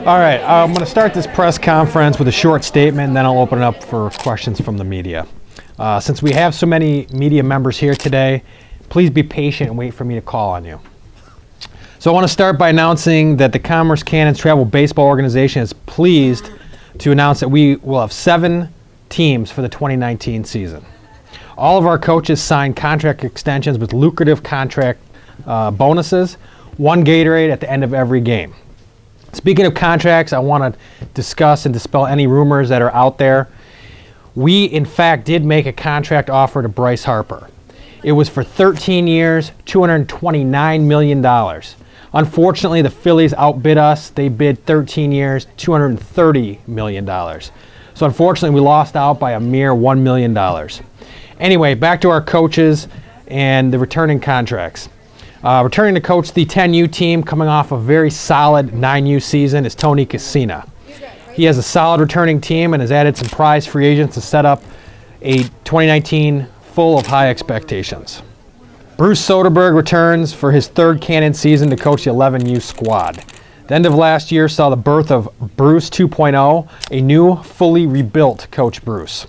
All right, I'm going to start this press conference with a short statement, and then I'll open it up for questions from the media. Since we have so many media members here today, please be patient and wait for me to call on you. So I want to start by announcing that the Commerce Cannons Travel Baseball Organization is pleased to announce that we will have 7 teams for the 2019 season. All of our coaches signed contract extensions with lucrative contract bonuses, 1 Gatorade at the end of every game. Speaking of contracts, I want to discuss and dispel any rumors that are out there. We, in fact, did make a contract offer to Bryce Harper. It was for 13 years, $229 million. Unfortunately, the Phillies outbid us. They bid 13 years, $230 million. So unfortunately, we lost out by a mere $1 million. Anyway, back to our coaches and the returning contracts. Returning to coach the 10U team, coming off a very solid 9U season, is Tony Cassina. He has a solid returning team and has added some prize free agents to set up a 2019 full of high expectations. Bruce Soderberg returns for his 3rd Canon season to coach the 11U squad. The end of last year saw the birth of Bruce 2.0, a new, fully rebuilt Coach Bruce.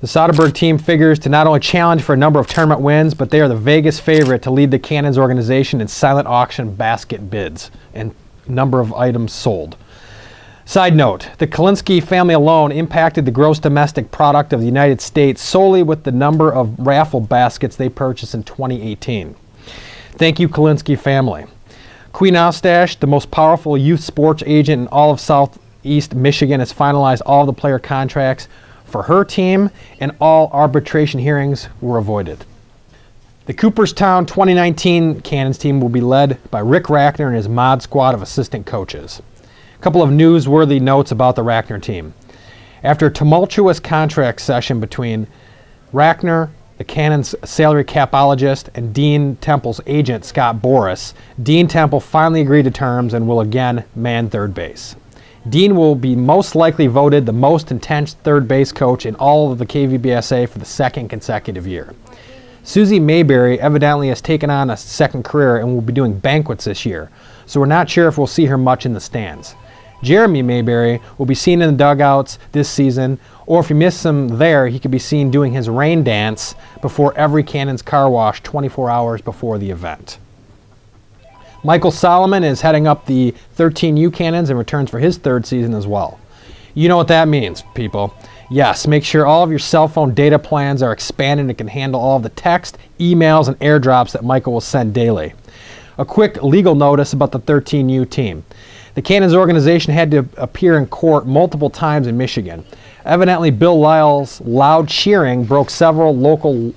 The Soderberg team figures to not only challenge for a number of tournament wins, but they are the Vegas favorite to lead the Cannons organization in silent auction basket bids and number of items sold. Side note, the Kalinsky family alone impacted the gross domestic product of the United States solely with the number of raffle baskets they purchased in 2018. Thank you, Kalinsky family. Queen Eustache, the most powerful youth sports agent in all of Southeast Michigan, has finalized all of the player contracts for her team, and all arbitration hearings were avoided. The Cooperstown 2019 Cannons team will be led by Rick Rackner and his mod squad of assistant coaches. A couple of newsworthy notes about the Rackner team. After a tumultuous contract session between Rackner, the Cannons salary capologist, and Dean Temple's agent, Scott Boris, Dean Temple finally agreed to terms and will again man third base. Dean will be most likely voted the most intense third base coach in all of the KVBSA for the 2nd consecutive year. Susie Mayberry evidently has taken on a second career and will be doing banquets this year, so we're not sure if we'll see her much in the stands. Jeremy Mayberry will be seen in the dugouts this season, or if you miss him there, he could be seen doing his rain dance before every Cannons car wash 24 hours before the event. Michael Solomon is heading up the 13U Cannons and returns for his 3rd season as well. You know what that means, people. Yes, make sure all of your cell phone data plans are expanded and can handle all of the text, emails, and airdrops that Michael will send daily. A quick legal notice about the 13U team. The Cannons organization had to appear in court multiple times in Michigan. Evidently, Bill Lyle's loud cheering broke several local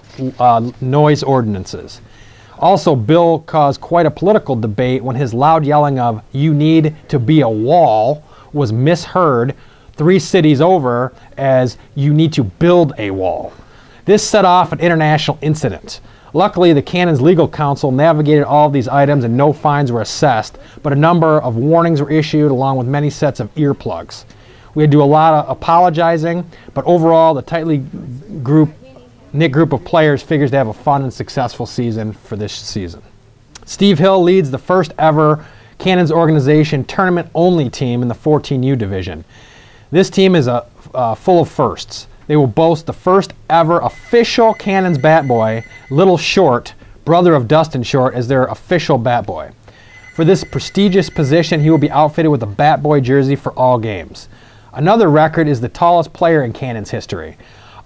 noise ordinances. Also, Bill caused quite a political debate when his loud yelling of "you need to be a wall" was misheard 3 cities over as "you need to build a wall." This set off an international incident. Luckily, the Cannons legal counsel navigated all of these items and no fines were assessed, but a number of warnings were issued along with many sets of earplugs. We had to do a lot of apologizing, but overall, the tightly knit group of players figures to have a fun and successful season for this season. Steve Hill leads the first ever Cannons organization tournament-only team in the 14U division. This team is full of firsts. They will boast the first ever official Cannons bat boy, Little Short, brother of Dustin Short, as their official bat boy. For this prestigious position, he will be outfitted with a bat boy jersey for all games. Another record is the tallest player in Cannons history.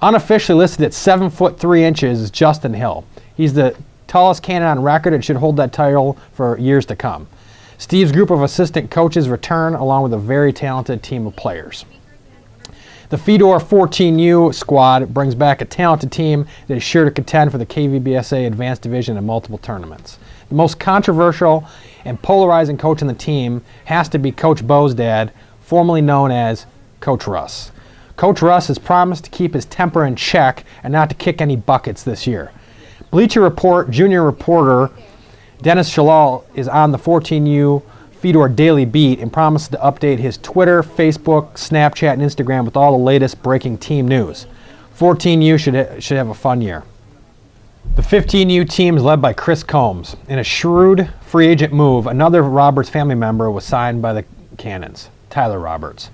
Unofficially listed at 7 foot 3 inches is Justin Hill. He's the tallest Cannon on record and should hold that title for years to come. Steve's group of assistant coaches return along with a very talented team of players. The Fedor 14U squad brings back a talented team that is sure to contend for the KVBSA Advanced Division in multiple tournaments. The most controversial and polarizing coach on the team has to be Coach Bo's dad, formerly known as Coach Russ. Coach Russ has promised to keep his temper in check and not to kick any buckets this year. Bleacher Report junior reporter Dennis Shalal is on the 14U Fedor Daily Beat and promises to update his Twitter, Facebook, Snapchat, and Instagram with all the latest breaking team news. 14U should have a fun year. The 15U team is led by Chris Combs. In a shrewd free agent move, another Roberts family member was signed by the Cannons. Tyler Roberts.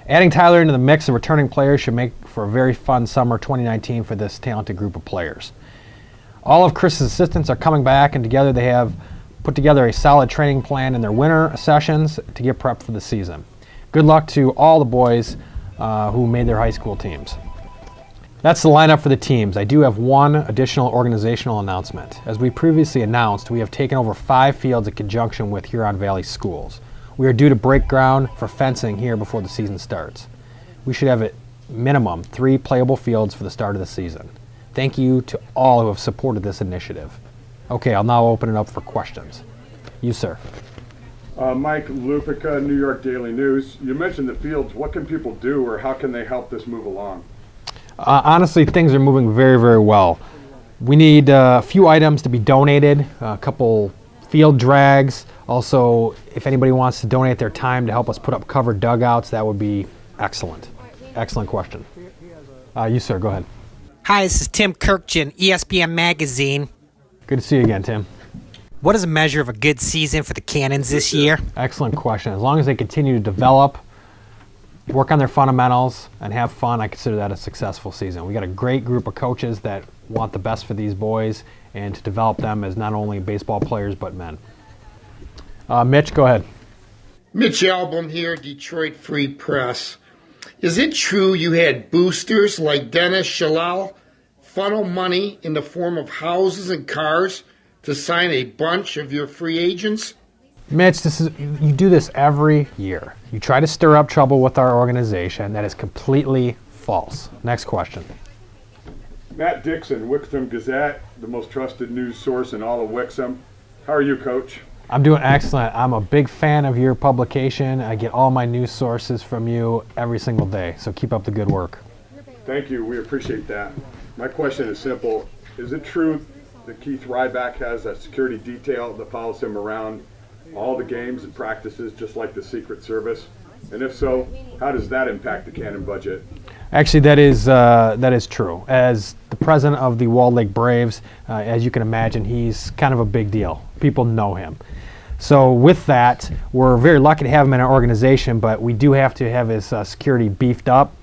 Adding Tyler into the mix of returning players should make for a very fun summer 2019 for this talented group of players. All of Chris's assistants are coming back, and together they have put together a solid training plan in their winter sessions to get prepped for the season. Good luck to all the boys who made their high school teams. That's the lineup for the teams. I do have one additional organizational announcement. As we previously announced, we have taken over 5 fields in conjunction with Huron Valley Schools. We are due to break ground for fencing here before the season starts. We should have at minimum 3 playable fields for the start of the season. Thank you to all who have supported this initiative. Okay, I'll now open it up for questions. You, sir. Mike Lupica, New York Daily News. You mentioned the fields. What can people do, or how can they help this move along? Honestly, things are moving very, very well. We need a few items to be donated, a couple field drags. Also, if anybody wants to donate their time to help us put up covered dugouts, that would be excellent. Excellent question. You, sir, go ahead. Hi, this is Tim Kirkjian, ESPN Magazine. Good to see you again, Tim. What is a measure of a good season for the Cannons this year? Excellent question. As long as they continue to develop, work on their fundamentals, and have fun, I consider that a successful season. We got a great group of coaches that want the best for these boys and to develop them as not only baseball players but men. Mitch, go ahead. Mitch Album here, Detroit Free Press. Is it true you had boosters like Dennis Shalal funnel money in the form of houses and cars to sign a bunch of your free agents? Mitch, you do this every year. You try to stir up trouble with our organization. That is completely false. Next question. Matt Dixon, Wixom Gazette, the most trusted news source in all of Wixom. How are you, Coach? I'm doing excellent. I'm a big fan of your publication. I get all my news sources from you every single day, so keep up the good work. Thank you. We appreciate that. My question is simple. Is it true that Keith Ryback has a security detail that follows him around all the games and practices, just like the Secret Service? And if so, how does that impact the Canon budget? Actually, that is true. As the president of the Walled Lake Braves, as you can imagine, he's kind of a big deal. People know him. So with that, we're very lucky to have him in our organization, but we do have to have his security beefed up.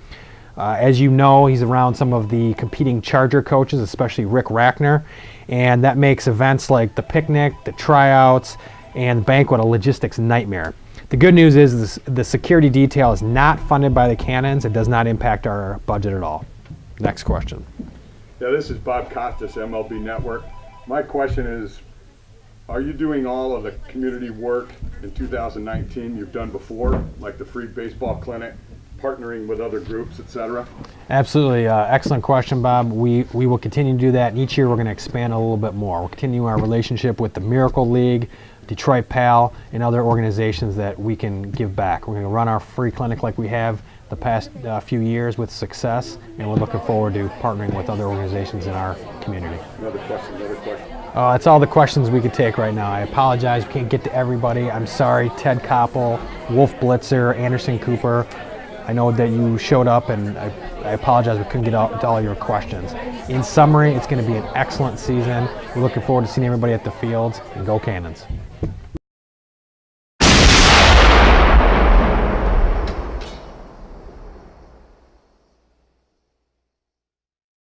As you know, he's around some of the competing Charger coaches, especially Rick Rackner, and that makes events like the picnic, the tryouts, and the banquet a logistics nightmare. The good news is the security detail is not funded by the Canons. It does not impact our budget at all. Next question. Yeah, this is Bob Costas, MLB Network. My question is, are you doing all of the community work in 2019 you've done before, like the free baseball clinic, partnering with other groups, etc.? Absolutely. Excellent question, Bob. We will continue to do that, and each year we're going to expand a little bit more. We'll continue our relationship with the Miracle League, Detroit PAL, and other organizations that we can give back. We're going to run our free clinic like we have the past few years with success, and we're looking forward to partnering with other organizations in our community. Another question. That's all the questions we could take right now. I apologize, we can't get to everybody. I'm sorry, Ted Koppel, Wolf Blitzer, Anderson Cooper. I know that you showed up, and I apologize we couldn't get to all your questions. In summary, it's going to be an excellent season. We're looking forward to seeing everybody at the fields, and go Cannons.